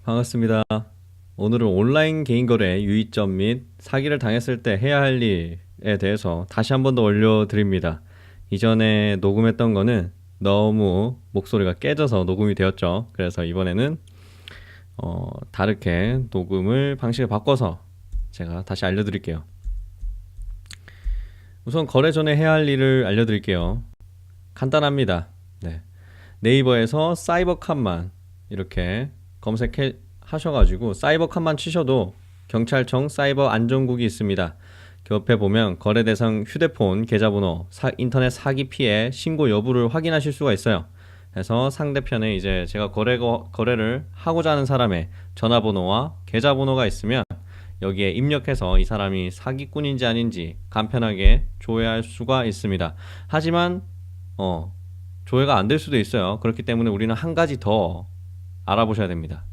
반갑습니다. 오늘은 온라인 개인 거래 유의점 및 사기를 당했을 때 해야 할 일에 대해서 다시 한 번 더 올려드립니다. 이전에 녹음했던 거는 너무 목소리가 깨져서 녹음이 되었죠. 그래서 이번에는 다르게 녹음을 방식을 바꿔서 제가 다시 알려드릴게요. 우선 거래 전에 해야 할 일을 알려드릴게요. 간단합니다. 네. 네이버에서 사이버칸만 이렇게 검색해 하셔가지고 사이버칸만 치셔도 경찰청 사이버 안전국이 있습니다. 그 옆에 보면 거래 대상 휴대폰 계좌번호, 인터넷 사기 피해 신고 여부를 확인하실 수가 있어요. 그래서 상대편에 이제 제가 거래를 하고자 하는 사람의 전화번호와 계좌번호가 있으면 여기에 입력해서 이 사람이 사기꾼인지 아닌지 간편하게 조회할 수가 있습니다. 하지만 조회가 안 될 수도 있어요. 그렇기 때문에 우리는 한 가지 더 알아보셔야 됩니다.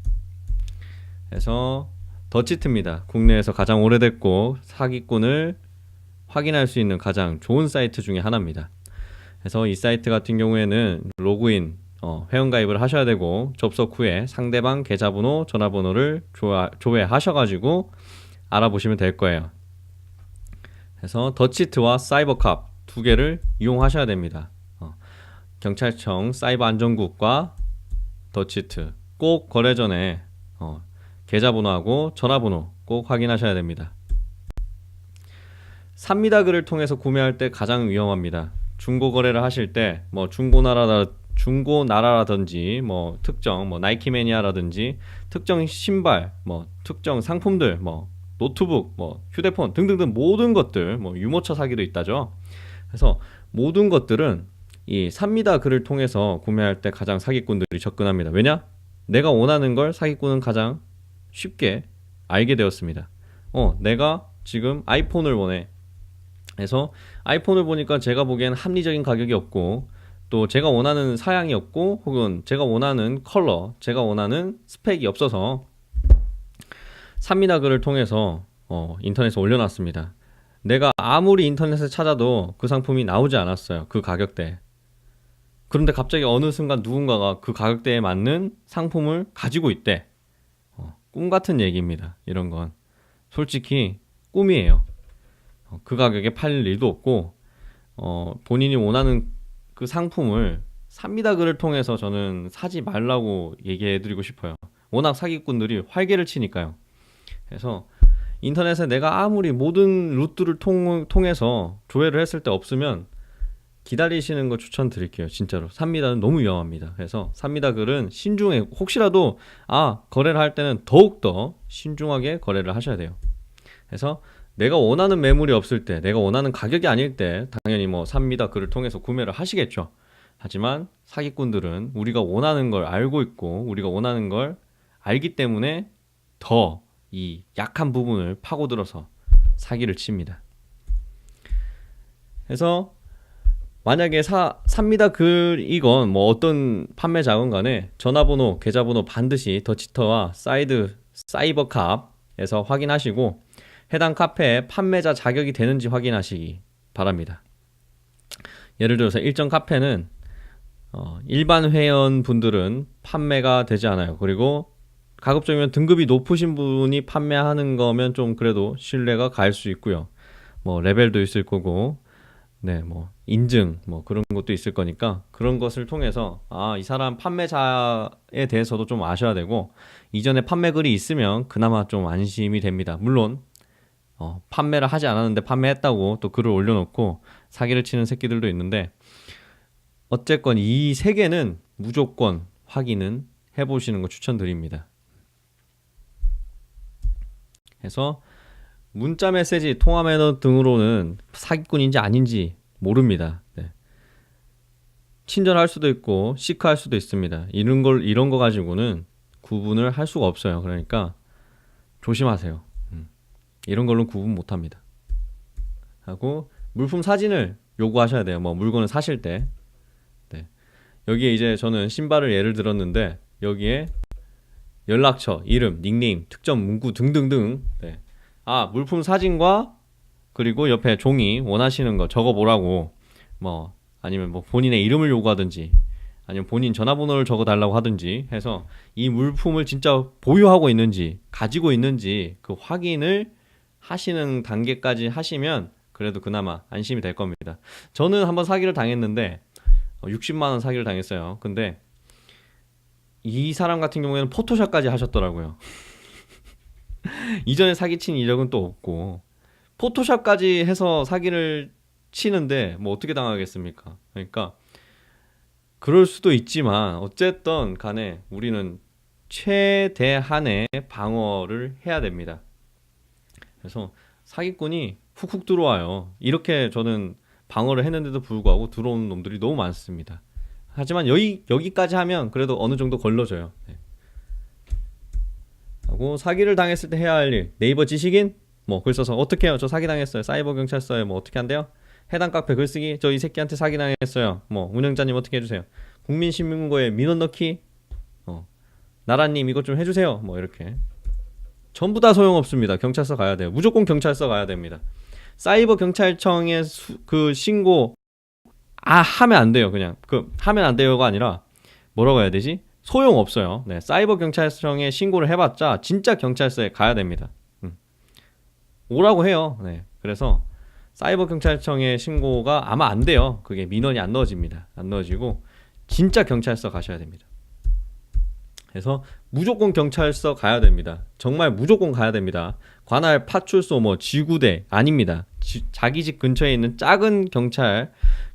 그래서 더치트입니다. 국내에서 가장 오래됐고 사기꾼을 확인할 수 있는 가장 좋은 사이트 중에 하나입니다. 그래서 이 사이트 같은 경우에는 로그인, 회원가입을 하셔야 되고 접속 후에 상대방 계좌번호, 전화번호를 조회하셔가지고 알아보시면 될 거예요. 그래서 더치트와 사이버캅 두 개를 이용하셔야 됩니다. 경찰청 사이버 안전국과 더치트 꼭 거래 전에 계좌번호하고 전화번호 꼭 확인하셔야 됩니다. 삽니다 글을 통해서 구매할 때 가장 위험합니다. 중고 거래를 하실 때 중고나라라든지 특정 나이키 매니아라든지 특정 신발 특정 상품들 노트북 휴대폰 등등등 모든 것들 유모차 사기도 있다죠. 그래서 모든 것들은 이 삽니다 글을 통해서 구매할 때 가장 사기꾼들이 접근합니다. 왜냐? 내가 원하는 걸 사기꾼은 가장 쉽게 알게 되었습니다. 내가 지금 아이폰을 원해. 그래서 아이폰을 보니까 제가 보기엔 합리적인 가격이 없고 또 제가 원하는 사양이 없고 혹은 제가 원하는 컬러, 제가 원하는 스펙이 없어서 삽니다 글을 통해서 인터넷에 올려놨습니다. 내가 아무리 인터넷에 찾아도 그 상품이 나오지 않았어요. 그 가격대. 그런데 갑자기 어느 순간 누군가가 그 가격대에 맞는 상품을 가지고 있대. 꿈 같은 얘기입니다. 이런 건 솔직히 꿈이에요. 그 가격에 팔릴 일도 없고 본인이 원하는 그 상품을 삽니다 글을 통해서 저는 사지 말라고 얘기해드리고 싶어요. 워낙 사기꾼들이 활개를 치니까요. 그래서 인터넷에 내가 아무리 모든 루트를 통해서 조회를 했을 때 없으면 기다리시는 거 추천드릴게요. 진짜로 삽니다는 너무 위험합니다. 그래서 삽니다 글은 신중해. 혹시라도 거래를 할 때는 더욱더 신중하게 거래를 하셔야 돼요. 그래서 내가 원하는 매물이 없을 때, 내가 원하는 가격이 아닐 때 당연히 삽니다 글을 통해서 구매를 하시겠죠. 하지만 사기꾼들은 우리가 원하는 걸 알고 있고 우리가 원하는 걸 알기 때문에 더 이 약한 부분을 파고들어서 사기를 칩니다. 그래서 만약에 삽니다 글이건 어떤 판매자건 간에 전화번호, 계좌번호 반드시 더치터와 사이버캅에서 확인하시고 해당 카페에 판매자 자격이 되는지 확인하시기 바랍니다. 예를 들어서 일정 카페는 일반 회원분들은 판매가 되지 않아요. 그리고 가급적이면 등급이 높으신 분이 판매하는 거면 좀 그래도 신뢰가 갈 수 있고요. 레벨도 있을 거고 네, 인증, 그런 것도 있을 거니까, 그런 것을 통해서, 이 사람 판매자에 대해서도 좀 아셔야 되고, 이전에 판매 글이 있으면 그나마 좀 안심이 됩니다. 물론, 판매를 하지 않았는데 판매했다고 또 글을 올려놓고 사기를 치는 새끼들도 있는데, 어쨌건 이 세 개는 무조건 확인은 해보시는 거 추천드립니다. 그래서, 문자 메시지, 통화 매너 등으로는 사기꾼인지 아닌지 모릅니다. 네. 친절할 수도 있고 시크할 수도 있습니다. 이런 거 가지고는 구분을 할 수가 없어요. 그러니까 조심하세요. 이런 걸로 구분 못 합니다. 하고 물품 사진을 요구하셔야 돼요. 물건을 사실 때. 네. 여기에 이제 저는 신발을 예를 들었는데 여기에 연락처, 이름, 닉네임, 특정 문구 등등등 네. 물품 사진과 그리고 옆에 종이 원하시는 거 적어보라고 아니면 본인의 이름을 요구하든지 아니면 본인 전화번호를 적어달라고 하든지 해서 이 물품을 진짜 보유하고 있는지 가지고 있는지 그 확인을 하시는 단계까지 하시면 그래도 그나마 안심이 될 겁니다. 저는 한번 사기를 당했는데 60만 원 사기를 당했어요. 근데 이 사람 같은 경우에는 포토샵까지 하셨더라고요. 이전에 사기친 이력은 또 없고 포토샵까지 해서 사기를 치는데 뭐 어떻게 당하겠습니까? 그러니까 그럴 수도 있지만 어쨌든 간에 우리는 최대한의 방어를 해야 됩니다. 그래서 사기꾼이 훅훅 들어와요. 이렇게 저는 방어를 했는데도 불구하고 들어오는 놈들이 너무 많습니다. 하지만 여기까지 하면 그래도 어느 정도 걸러져요. 네. 하고 사기를 당했을 때 해야 할 일. 네이버 지식인 뭐 글 써서 어떻게 해요? 저 사기 당했어요. 사이버 경찰서에 뭐 어떻게 한대요? 해당 카페 글쓰기. 저 이 새끼한테 사기 당했어요. 뭐 운영자님 어떻게 해주세요? 국민신문고에 민원 넣기. 나라님 이것 좀 해주세요. 뭐 이렇게 전부 다 소용없습니다. 경찰서 가야 돼요. 무조건 경찰서 가야 됩니다. 사이버 경찰청에 그 신고 하면 안 돼요. 그냥 하면 안 돼요가 아니라 뭐라고 해야 되지? 소용없어요. 네, 사이버 경찰청에 신고를 해봤자 진짜 경찰서에 가야 됩니다. 오라고 해요. 네, 그래서 사이버 경찰청에 신고가 아마 안 돼요. 그게 민원이 안 넣어집니다. 안 넣어지고 진짜 경찰서 가셔야 됩니다. 그래서 무조건 경찰서 가야 됩니다. 정말 무조건 가야 됩니다. 관할, 파출소, 뭐 지구대 아닙니다. 자기 집 근처에 있는 작은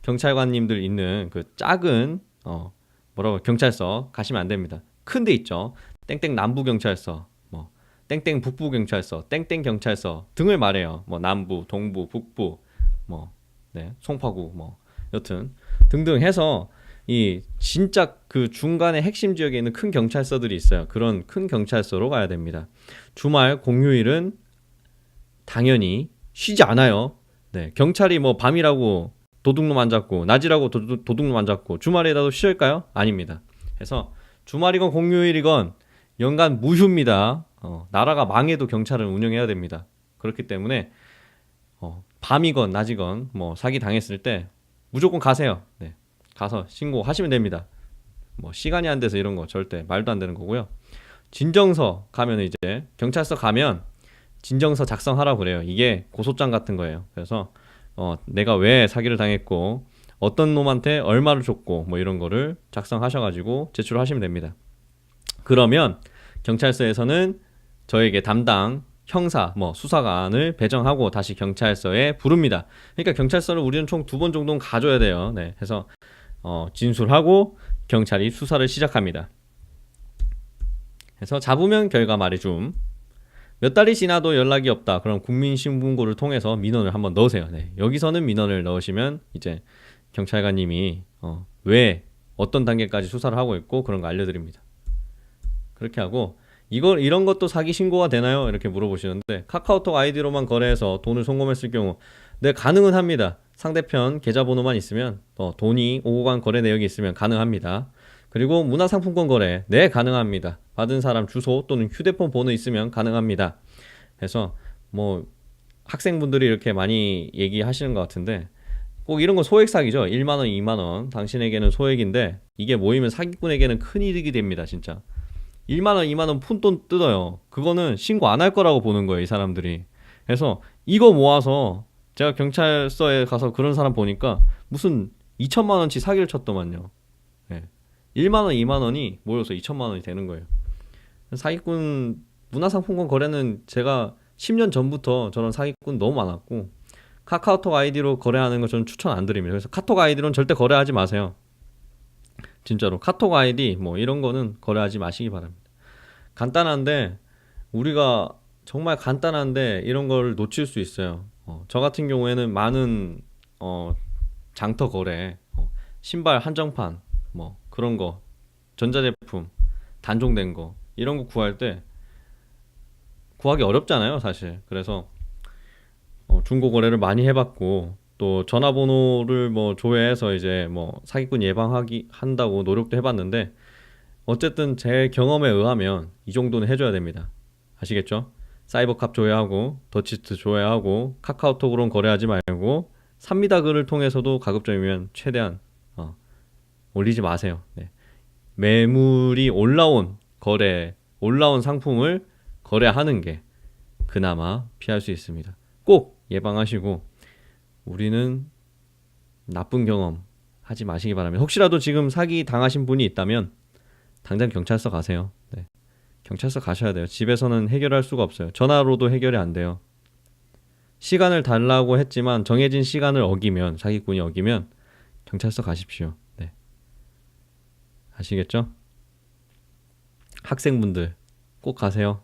경찰관님들 있는 그 작은 뭐라고 경찰서 가시면 안 됩니다. 큰 데 있죠. 땡땡 남부 경찰서, 뭐 땡땡 북부 경찰서, 땡땡 경찰서 등을 말해요. 뭐 남부, 동부, 북부, 뭐 네, 송파구, 뭐 여튼 등등 해서 이 진짜 그 중간에 핵심 지역에 있는 큰 경찰서들이 있어요. 그런 큰 경찰서로 가야 됩니다. 주말 공휴일은 당연히 쉬지 않아요. 네, 경찰이 뭐 밤이라고 도둑놈 안 잡고 낮이라고 도둑놈 안 잡고 주말에라도 쉴까요? 아닙니다. 그래서 주말이건 공휴일이건 연간 무휴입니다. 나라가 망해도 경찰은 운영해야 됩니다. 그렇기 때문에 밤이건 낮이건 뭐 사기 당했을 때 무조건 가세요. 네. 가서 신고하시면 됩니다. 뭐 시간이 안 돼서 이런 거 절대 말도 안 되는 거고요. 진정서 가면 이제 경찰서 가면 진정서 작성하라고 그래요. 이게 고소장 같은 거예요. 그래서 내가 왜 사기를 당했고 어떤 놈한테 얼마를 줬고 뭐 이런 거를 작성하셔가지고 제출하시면 됩니다. 그러면 경찰서에서는 저에게 담당 형사 뭐 수사관을 배정하고 다시 경찰서에 부릅니다. 그러니까 경찰서를 우리는 총 2번 정도는 가줘야 돼요. 네, 해서 진술하고 경찰이 수사를 시작합니다. 그래서 잡으면 결과 말해줌. 몇 달이 지나도 연락이 없다. 그럼 국민신문고를 통해서 민원을 한번 넣으세요. 네, 여기서는 민원을 넣으시면 이제 경찰관님이 왜 어떤 단계까지 수사를 하고 있고 그런 거 알려드립니다. 그렇게 하고 이런 것도 사기 신고가 되나요? 이렇게 물어보시는데 카카오톡 아이디로만 거래해서 돈을 송금했을 경우 네, 가능은 합니다. 상대편 계좌번호만 있으면 돈이 오고 간 거래 내역이 있으면 가능합니다. 그리고 문화상품권 거래 네, 가능합니다. 받은 사람 주소 또는 휴대폰 번호 있으면 가능합니다. 그래서 뭐 학생분들이 이렇게 많이 얘기하시는 것 같은데 꼭 이런 건 소액 사기죠. 1만원 2만원 당신에게는 소액인데 이게 모이면 사기꾼에게는 큰 이득이 됩니다. 진짜 1만원 2만원 푼돈 뜯어요. 그거는 신고 안 할 거라고 보는 거예요, 이 사람들이. 그래서 이거 모아서 제가 경찰서에 가서 그런 사람 보니까 무슨 2천만원치 사기를 쳤더만요. 네. 1만원 2만원이 모여서 2천만원이 되는 거예요. 사기꾼 문화상품권 거래는 제가 10년 전부터 저런 사기꾼 너무 많았고 카카오톡 아이디로 거래하는 거 저는 추천 안 드립니다. 그래서 카톡 아이디로는 절대 거래하지 마세요. 진짜로 카톡 아이디 뭐 이런 거는 거래하지 마시기 바랍니다. 간단한데 우리가 정말 간단한데 이런 걸 놓칠 수 있어요. 저 같은 경우에는 많은 장터 거래, 신발 한정판 뭐 그런 거, 전자제품 단종된 거 이런 거 구할 때 구하기 어렵잖아요, 사실. 그래서 중고 거래를 많이 해봤고 또 전화번호를 뭐 조회해서 이제 뭐 사기꾼 예방하기 한다고 노력도 해봤는데 어쨌든 제 경험에 의하면 이 정도는 해줘야 됩니다. 아시겠죠? 사이버캅 조회하고 더치트 조회하고 카카오톡으로는 거래하지 말고 삽니다 글을 통해서도 가급적이면 최대한 올리지 마세요. 네. 매물이 올라온 상품을 거래하는 게 그나마 피할 수 있습니다. 꼭 예방하시고 우리는 나쁜 경험 하지 마시기 바랍니다. 혹시라도 지금 사기 당하신 분이 있다면 당장 경찰서 가세요. 네. 경찰서 가셔야 돼요. 집에서는 해결할 수가 없어요. 전화로도 해결이 안 돼요. 시간을 달라고 했지만 정해진 시간을 어기면, 사기꾼이 어기면 경찰서 가십시오. 네. 아시겠죠? 학생분들 꼭 가세요.